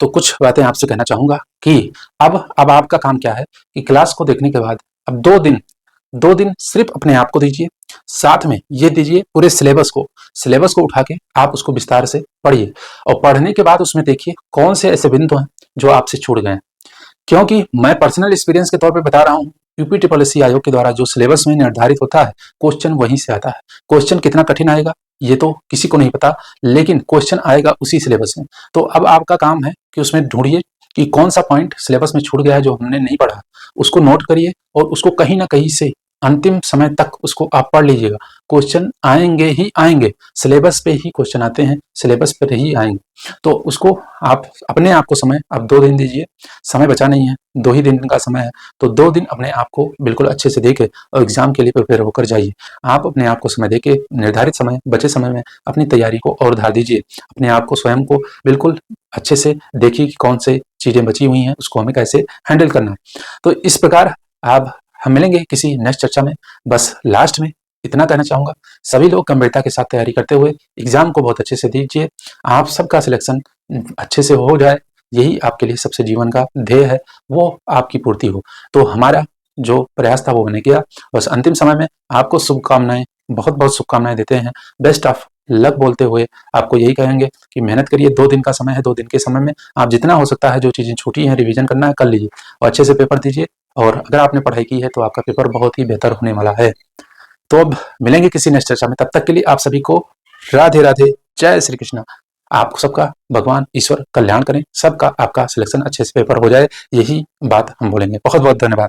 तो कुछ बातें आपसे कहना चाहूँगा कि अब आपका काम क्या है कि क्लास को देखने के बाद अब 2 दिन सिर्फ अपने आप को दीजिए, साथ में ये दीजिए पूरे सिलेबस को उठा के आप उसको विस्तार से पढ़िए और पढ़ने के बाद उसमें देखिए कौन से ऐसे बिंदु हैं जो आपसे छूट गए हैं। क्योंकि मैं पर्सनल एक्सपीरियंस के तौर पे बता रहा हूँ, यूपी ट्रिपल एससी आयोग के द्वारा जो सिलेबस में निर्धारित होता है, क्वेश्चन वहीं से आता है। क्वेश्चन कितना कठिन आएगा ये तो किसी को नहीं पता, लेकिन क्वेश्चन आएगा उसी सिलेबस में। तो अब आपका काम है कि उसमें ढूंढिए कि कौन सा पॉइंट सिलेबस में छूट गया है जो हमने नहीं पढ़ा, उसको नोट करिए और उसको कहीं ना कहीं से अंतिम समय तक उसको आप पढ़ लीजिएगा। क्वेश्चन आएंगे ही आएंगे, सिलेबस पे ही क्वेश्चन आते हैं, सिलेबस पर ही आएंगे। तो उसको आप अपने आप को समय आप 2 दिन दीजिए, समय बचा नहीं है, 2 ही दिन का समय है, तो 2 दिन अपने आप को बिल्कुल अच्छे से देके और एग्जाम के लिए प्रिपेयर होकर जाइए। आप अपने आप को समय देके निर्धारित समय बचे समय में अपनी तैयारी को और उधार दीजिए। अपने आप को स्वयं को बिल्कुल अच्छे से देखिए कि कौन से चीजें बची हुई हैं, उसको हमें कैसे हैंडल करना है। तो इस प्रकार आप हम मिलेंगे किसी नेक्स्ट चर्चा में। बस लास्ट में इतना कहना चाहूंगा, सभी लोग गंभीरता के साथ तैयारी करते हुए एग्जाम को बहुत अच्छे से दीजिए। आप सबका सिलेक्शन अच्छे से हो जाए, यही आपके लिए सबसे जीवन का ध्येय है, वो आपकी पूर्ति हो। तो हमारा जो प्रयास था वो मैंने किया। बस अंतिम समय में आपको शुभकामनाएं, बहुत बहुत शुभकामनाएं देते हैं। बेस्ट ऑफ लक बोलते हुए आपको यही कहेंगे कि मेहनत करिए। 2 दिन का समय है, 2 दिन के समय में आप जितना हो सकता है जो चीजें छूटी हैं रिवीजन करना है कर लीजिए और अच्छे से पेपर दीजिए। और अगर आपने पढ़ाई की है तो आपका पेपर बहुत ही बेहतर होने वाला है। तो अब मिलेंगे किसी नेक्स्ट चर्चा में, तब तक के लिए आप सभी को राधे राधे, जय श्री कृष्ण। आप सबका भगवान ईश्वर कल्याण करें, सबका आपका सिलेक्शन अच्छे से पेपर हो जाए, यही बात हम बोलेंगे। बहुत बहुत धन्यवाद।